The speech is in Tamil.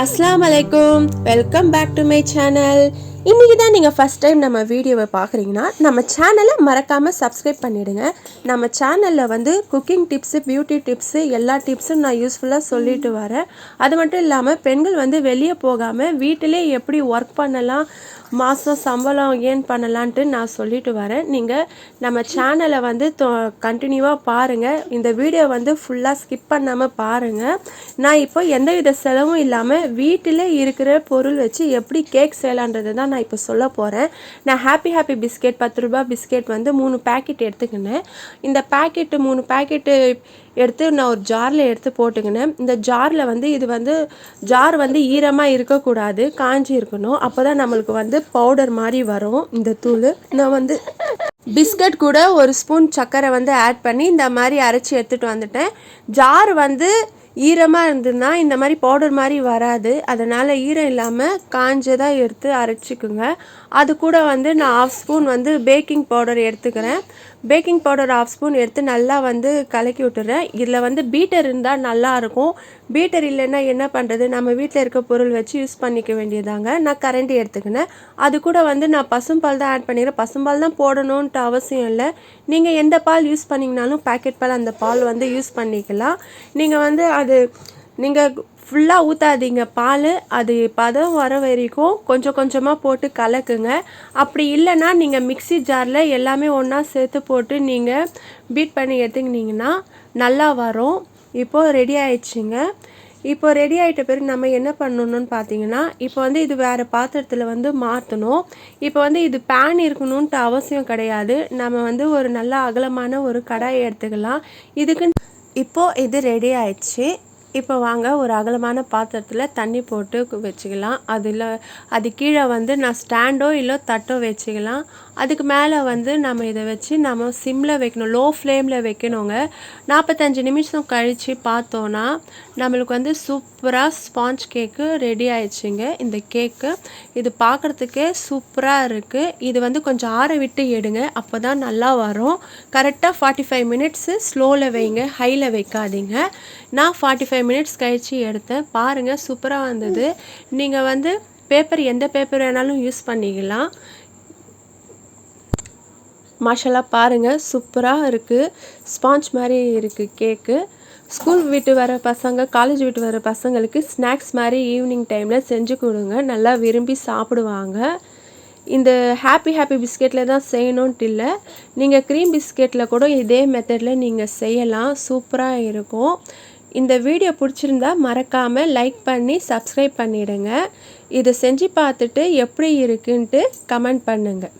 அஸ்ஸலாமு அலைக்கும், welcome back to my channel. இன்றைக்கி தான் நீங்கள் ஃபஸ்ட் டைம் நம்ம வீடியோவை பார்க்குறீங்கன்னா நம்ம சேனலை மறக்காமல் சப்ஸ்கிரைப் பண்ணிவிடுங்க. நம்ம சேனலில் வந்து குக்கிங் டிப்ஸு, பியூட்டி டிப்ஸு, எல்லா டிப்ஸும் நான் யூஸ்ஃபுல்லாக சொல்லிட்டு வரேன். அது மட்டும் இல்லாமல் பெண்கள் வந்து வெளியே போகாமல் வீட்டிலே எப்படி ஒர்க் பண்ணலாம், மாதம் சம்பளம் ஏர்ன் பண்ணலான்ட்டு நான் சொல்லிட்டு வரேன். நீங்கள் நம்ம சேனலை வந்து கண்டினியூவாக பாருங்கள். இந்த வீடியோ வந்து ஃபுல்லாக ஸ்கிப் பண்ணாமல் பாருங்கள். நான் இப்போ எந்தவித செலவும் இல்லாமல் வீட்டில் இருக்கிற பொருள் வச்சு எப்படி கேக் செய்யலான்றது தான் நான் இப்போ சொல்ல போகிறேன். நான் ஹாப்பி பிஸ்கெட் 10 ரூபாய் பிஸ்கெட் வந்து 3 பேக்கெட் எடுத்துக்கினேன். இந்த பேக்கெட்டு 3 பேக்கெட்டு எடுத்து நான் ஒரு ஜாரில் எடுத்து போட்டுக்கினேன். இந்த ஜாரில் வந்து ஜார் வந்து ஈரமாக இருக்கக்கூடாது, காஞ்சி இருக்கணும். அப்போ தான் நம்மளுக்கு வந்து பவுடர் மாதிரி வரும் இந்த தூள். நான் வந்து பிஸ்கட் கூட ஒரு ஸ்பூன் சர்க்கரை வந்து ஆட் பண்ணி இந்த மாதிரி அரைச்சி எடுத்துகிட்டு வந்துட்டேன். ஜார் வந்து ஈரமாக இருந்ததுன்னா இந்த மாதிரி பவுடர் மாதிரி வராது. அதனால் ஈரம் இல்லாமல் காஞ்சதாக எடுத்து அரைச்சிக்குங்க. அது கூட வந்து நான் 1/2 ஸ்பூன் வந்து பேக்கிங் பவுடர் எடுத்துக்கிறேன். பேக்கிங் பவுடர் 1/2 ஸ்பூன் எடுத்து நல்லா வந்து கலக்கி விட்டுறேன். இதில் வந்து பீட்டர் இருந்தால் நல்லாயிருக்கும். பீட்டர் இல்லைன்னா என்ன பண்ணுறது, நம்ம வீட்டில் இருக்க பொருள் வச்சு யூஸ் பண்ணிக்க வேண்டியதாங்க. நான் கரண்டி எடுத்துக்கினேன். அது கூட வந்து நான் பசும்பால் தான் ஆட் பண்ணிக்கிறேன். பசும்பால் தான் போடணுன்ட்டு அவசியம் இல்லை. நீங்கள் எந்த பால் யூஸ் பண்ணிங்கனாலும் பேக்கெட் பால் அந்த பால் வந்து யூஸ் பண்ணிக்கலாம். நீங்கள் வந்து நீங்கள் ஃபுல்லாக ஊற்றாதீங்க பால். அது பதம் வர வரைக்கும் கொஞ்சம் கொஞ்சமாக போட்டு கலக்குங்க. அப்படி இல்லைன்னா நீங்கள் மிக்ஸி ஜாரில் எல்லாமே ஒன்றா சேர்த்து போட்டு நீங்கள் பீட் பண்ணி எடுத்துக்கிட்டிங்கன்னா நல்லா வரும். இப்போது ரெடி ஆயிடுச்சுங்க. இப்போ ரெடி ஆகிட்ட பிறகு நம்ம என்ன பண்ணணும்னு பார்த்தீங்கன்னா, இப்போ வந்து இது வேறு பாத்திரத்தில் வந்து மாற்றணும். இப்போ வந்து இது பேன் இருக்கணுன்ட்டு அவசியம் கிடையாது. நம்ம வந்து ஒரு நல்ல அகலமான ஒரு கடாயை எடுத்துக்கலாம். இப்போது இது ரெடி ஆயிடுச்சு. இப்போ வாங்க ஒரு அகலமான பாத்திரத்தில் தண்ணி போட்டு வச்சுக்கலாம். அது கீழே வந்து நான் ஸ்டாண்டோ இல்லை தட்டோ வச்சுக்கலாம். அதுக்கு மேலே வந்து நம்ம இதை வச்சு நம்ம சிம்மில் வைக்கணும், லோ ஃப்ளேமில் வைக்கணுங்க. 45 நிமிஷம் கழித்து பார்த்தோன்னா நம்மளுக்கு வந்து சூப்பராக ஸ்பாஞ்ச் கேக்கு ரெடி ஆயிடுச்சுங்க. இந்த கேக்கு இது பார்க்குறதுக்கே சூப்பராக இருக்குது. இது வந்து கொஞ்சம் ஆற விட்டு எடுங்க, அப்போ தான் நல்லா வரும். கரெக்டாக 45 மினிட்ஸு ஸ்லோவில் வைங்க, ஹையில் வைக்காதீங்க. நான் 45 மினிட்ஸ் கழித்து எடுத்தேன். பாருங்கள், சூப்பராக வந்தது. நீங்கள் வந்து எந்த பேப்பர் வேணாலும் யூஸ் பண்ணிக்கலாம். மாஷால்லா பாருங்கள், சூப்பராக இருக்குது. ஸ்பாஞ்ச் மாதிரி இருக்குது கேக்கு. ஸ்கூல் விட்டு வர பசங்க, காலேஜ் விட்டு வர பசங்களுக்கு ஸ்நாக்ஸ் மாதிரி ஈவினிங் டைமில் செஞ்சு கொடுங்க, நல்லா விரும்பி சாப்பிடுவாங்க. இந்த ஹாப்பி பிஸ்கெட்டில் தான் செய்யணுன்ட்டு இல்லை, நீங்கள் க்ரீம் பிஸ்கெட்டில் கூட இதே மெத்தடில் நீங்கள் செய்யலாம், சூப்பராக இருக்கும். இந்த வீடியோ பிடிச்சிருந்தா மறக்காமல் லைக் பண்ணி சப்ஸ்கிரைப் பண்ணிவிடுங்க. இதை செஞ்சு பார்த்துட்டு எப்படி இருக்குன்ட்டு கமெண்ட் பண்ணுங்கள்.